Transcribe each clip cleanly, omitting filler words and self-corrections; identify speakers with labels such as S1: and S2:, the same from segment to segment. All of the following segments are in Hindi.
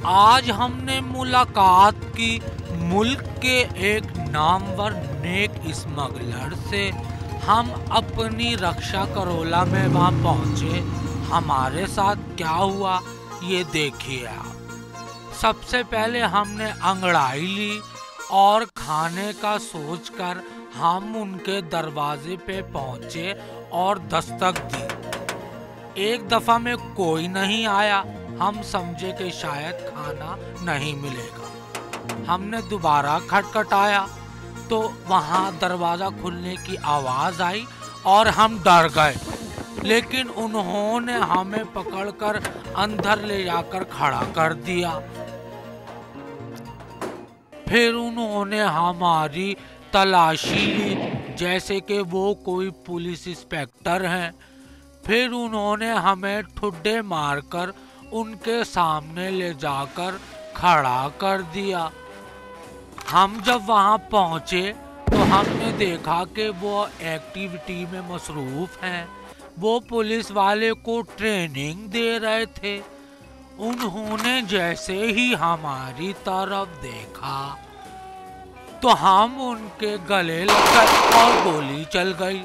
S1: आज हमने मुलाकात की मुल्क के एक नामवर नेक स्मगलर से। हम अपनी रक्षा करोला में वहाँ पहुँचे। हमारे साथ क्या हुआ ये देखिए आप। सबसे पहले हमने अंगड़ाई ली और खाने का सोचकर हम उनके दरवाजे पे पहुँचे और दस्तक दी। एक दफ़ा में कोई नहीं आया। हम समझे कि शायद खाना नहीं मिलेगा। हमने दोबारा खटखटाया तो वहाँ दरवाज़ा खुलने की आवाज़ आई और हम डर गए, लेकिन उन्होंने हमें पकड़कर अंदर ले जाकर खड़ा कर दिया। फिर उन्होंने हमारी तलाशी ली जैसे कि वो कोई पुलिस इंस्पेक्टर हैं। फिर उन्होंने हमें ठुड्डे मारकर उनके सामने ले जाकर खड़ा कर दिया। हम जब वहाँ पहुँचे तो हमने देखा कि वो एक्टिविटी में मसरूफ़ हैं। वो पुलिस वाले को ट्रेनिंग दे रहे थे। उन्होंने जैसे ही हमारी तरफ देखा तो हम उनके गले लग गए और गोली चल गई।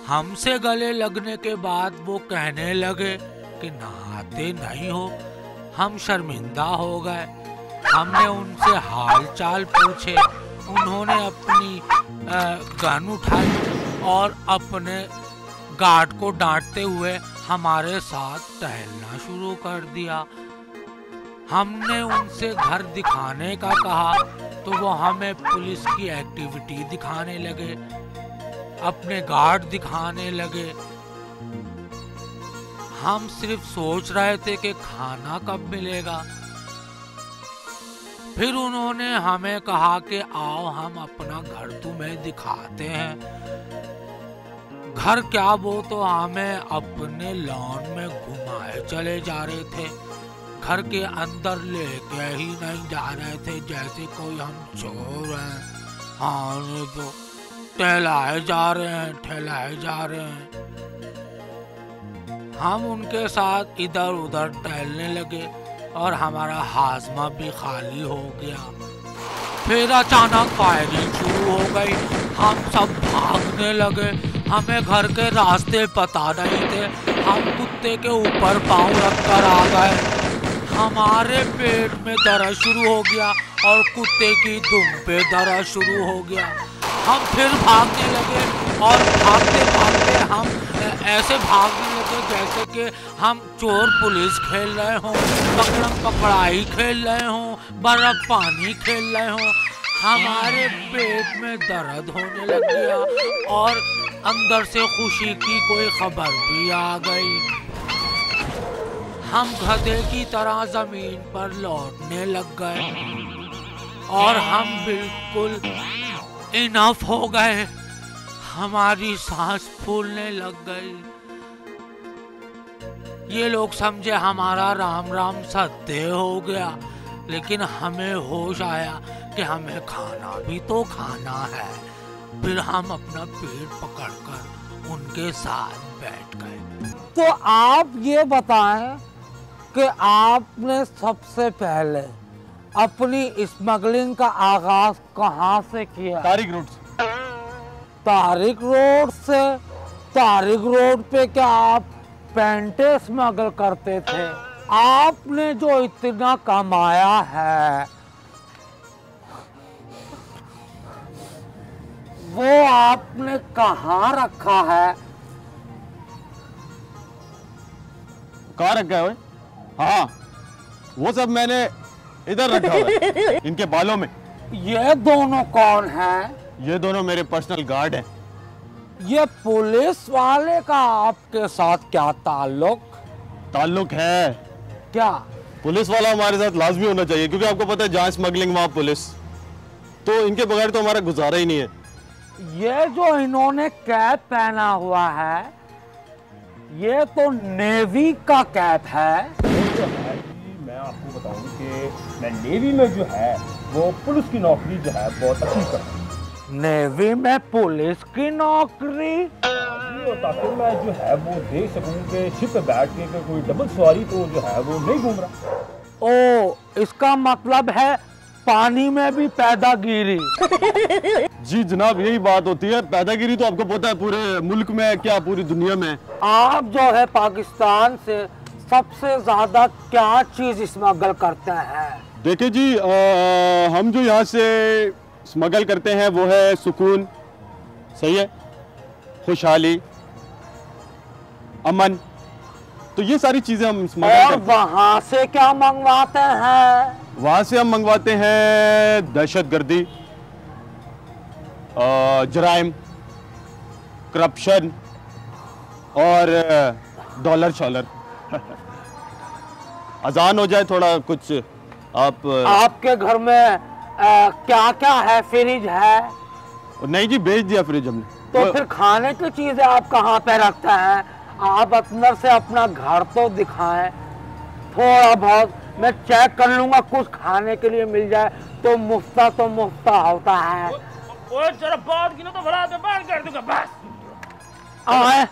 S1: हमसे गले लगने के बाद वो कहने लगे कि नहाते नहीं हो। हम शर्मिंदा हो गए। हमने उनसे हाल चाल पूछे। उन्होंने अपनी गन उठाई और अपने गार्ड को डांटते हुए हमारे साथ टहलना शुरू कर दिया। हमने उनसे घर दिखाने का कहा तो वो हमें पुलिस की एक्टिविटी दिखाने लगे, अपने गार्ड दिखाने लगे। हम सिर्फ सोच रहे थे कि खाना कब मिलेगा। फिर उन्होंने हमें कहा कि आओ हम अपना घर तुम्हें दिखाते हैं। घर क्या, वो तो हमें अपने लॉन में घुमाए चले जा रहे थे। घर के अंदर लेके ही नहीं जा रहे थे जैसे कोई हम चोर हैं। हाँ, नहीं तो टहलाए जा रहे हैं, ठहलाए जा रहे हैं। हम उनके साथ इधर उधर टहलने लगे और हमारा हाजमा भी खाली हो गया। फिर अचानक फायरिंग शुरू हो गई। हम सब भागने लगे। हमें घर के रास्ते पता नहीं थे। हम कुत्ते के ऊपर पाँव रखकर आ गए। हमारे पेट में दर्द शुरू हो गया और कुत्ते की दुम पे दर्द शुरू हो गया। हम फिर भागने लगे और भागते भागते हम ऐसे भागने लगे जैसे कि हम चोर पुलिस खेल रहे हों, पकड़म पकड़ाई खेल रहे हों, बर्फ पानी खेल रहे हों। हमारे पेट में दर्द होने लग गया और अंदर से खुशी की कोई खबर भी आ गई। हम गधे की तरह जमीन पर लौटने लग गए और हम बिल्कुल इनफ हो गए। हमारी सांस फूलने लग गई। ये लोग समझे हमारा राम राम सत्य हो गया, लेकिन हमें होश आया कि हमें खाना भी तो खाना है। फिर हम अपना पेट पकड़कर उनके साथ बैठ गए।
S2: तो आप ये बताएं कि आपने सबसे पहले अपनी स्मगलिंग का आगाज कहाँ से किया?
S3: तारिक रोड से।
S2: तारिक रोड से? तारिक रोड पे क्या आप पेंटे स्मगल करते थे? आपने जो इतना कमाया है वो आपने कहाँ रखा है?
S3: कहाँ रखा है? हाँ, वो सब मैंने इधर रखा हुआ है, इनके बालों में।
S2: ये दोनों कौन हैं?
S3: ये दोनों मेरे पर्सनल गार्ड हैं।
S2: ये पुलिस वाले का आपके साथ क्या ताल्लुक?
S3: ताल्लुक है।
S2: क्या?
S3: पुलिस वाला हमारे साथ लाजमी होना चाहिए, क्योंकि आपको पता है जहाँ स्मगलिंग वहाँ पुलिस, तो इनके बगैर तो हमारा गुजारा ही नहीं है।
S2: ये जो इन्होंने कैप पहना हुआ है ये तो नेवी का कैप है।
S4: मैं आपको बताऊं कि मैं नेवी में जो है वो पुलिस की नौकरी जो है बहुत अच्छी कर रहा हूं।
S2: नेवी में पुलिस की नौकरी?
S4: ताकि मैं जो है वो देख सकूं कि शिप पे बैठ के कोई डबल सवारी तो जो है वो नहीं घूम रहा।
S2: ओ, इसका मतलब है पानी में भी पैदागिरी।
S3: जी जनाब, यही बात होती है। पैदागिरी तो आपको पता है पूरे मुल्क में, क्या पूरी दुनिया में।
S2: आप जो है पाकिस्तान से सबसे ज्यादा क्या चीज स्मगल करते हैं?
S3: देखिए जी, हम जो यहाँ से स्मगल करते हैं वो है सुकून, सही है, खुशहाली, अमन, तो ये सारी चीजें हम स्मगल
S2: और
S3: करते हैं।
S2: वहां से क्या मंगवाते हैं?
S3: वहां से हम मंगवाते हैं दहशतगर्दी, जराइम, करप्शन और डॉलर शॉलर। अजान हो जाए थोड़ा कुछ आप।
S2: आपके घर में क्या क्या है? फ्रिज है?
S3: नहीं जी, बेच दिया फ्रिज हमने।
S2: तो फिर खाने की चीजें आप कहाँ पे रखते हैं? आप अंदर से अपना घर तो दिखाएं थोड़ा बहुत, मैं चेक कर लूंगा, कुछ खाने के लिए मिल जाए तो मुफ्ता होता है।
S4: ओए जरा बात की ना तो भला मैं बात कर दूंगा बस।
S2: आए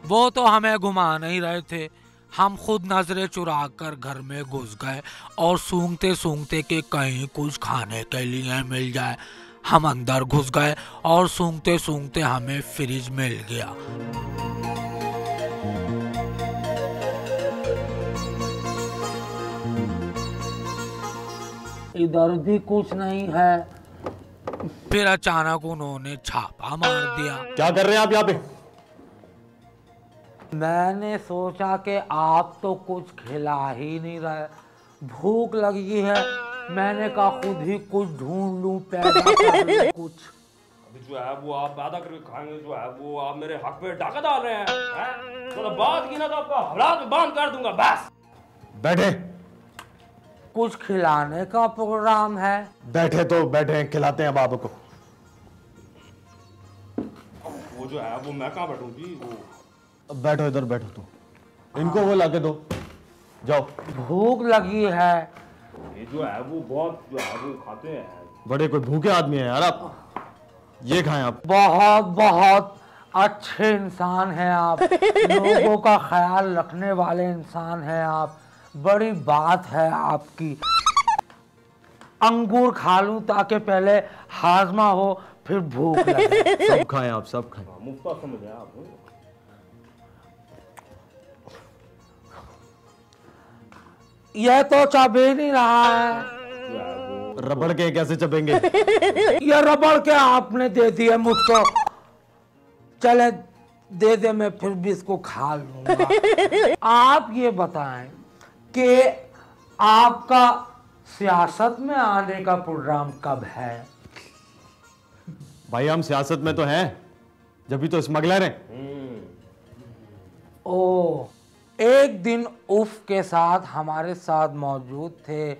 S1: वो तो हमें घुमा नहीं रहे थे, हम खुद नजरें चुरा कर घर में घुस गए और सूंघते सूंघते कि कहीं कुछ खाने के लिए मिल जाए। हम अंदर घुस गए और सूंघते सूंघते हमें फ्रिज मिल गया।
S2: इधर भी कुछ नहीं है।
S1: फिर अचानक उन्होंने छापा मार दिया।
S3: क्या कर रहे हैं आप यहाँ पे?
S2: मैंने सोचा कि आप तो कुछ खिला ही नहीं रहे, भूख लगी है, मैंने कहा खुद ही कुछ ढूंढ लूं, पैदा कर लूं कुछ।
S4: अभी जो है वो आप पैदा करके खाएंगे, जो है वो आप मेरे हक में डाका डाल रहे हैं, तो बात की ना तो आपका हालात में बंद कर दूंगा बस।
S3: बैठे।
S2: कुछ खिलाने का प्रोग्राम है?
S3: बैठे तो बैठे, खिलाते हैं बाबू को।
S4: वो जो है वो मैं कहाँ बैठूं जी? वो
S3: बैठो इधर, बैठो तुम, इनको वो लाके दो, जाओ।
S2: भूख लगी है।
S4: ये जो है वो बहुत जो है वो खाते हैं।
S3: बड़े कोई भूखे आदमी है यार आप, ये खाएं आप।
S2: बहुत बहुत अच्छे इंसान हैं आप, लोगों का ख्याल रखने वाले इंसान हैं आप, बड़ी बात है आपकी। अंगूर खा लूं ताकि पहले हाजमा हो, फिर भूख लगे।
S3: सब खाएं आप, सब खाएं।
S4: मुफ्ता समझ है आप।
S2: यह तो चब ही नहीं रहा है।
S3: रबड़ के कैसे चबेंगे?
S2: ये रबड़ के आपने दे दिया मुझको, चले दे दे, मैं फिर भी इसको खा लूंगा। आप ये बताएं कि आपका सियासत में आने का प्रोग्राम कब है?
S3: भाई हम सियासत में तो हैं, जब भी तो स्मगलर हैं।
S2: ओ, एक दिन उफ के साथ हमारे साथ मौजूद थे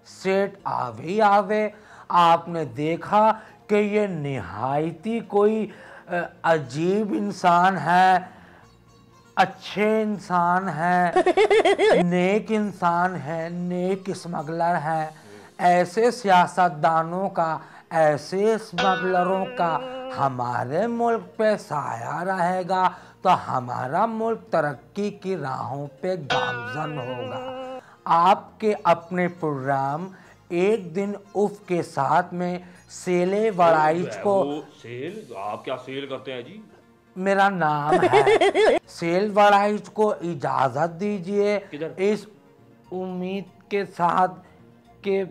S2: सेठ आवे, आपने देखा कि ये निहायती कोई अजीब इंसान है, अच्छे इंसान है, नेक इंसान है, नेक स्मगलर है। ऐसे सियासतदानों का, ऐसे स्मगलरों का हमारे मुल्क पे साया रहेगा तो हमारा मुल्क तरक्की की राहों पे गामजन होगा। आपके अपने प्रोग्राम एक दिन उफ के साथ में सेले वड़ाइच को।
S4: सेल? आप क्या सेल करते हैं जी?
S2: मेरा नाम है। सेल वड़ाइच को इजाजत दीजिए,
S4: किधर?
S2: इस उम्मीद के साथ कि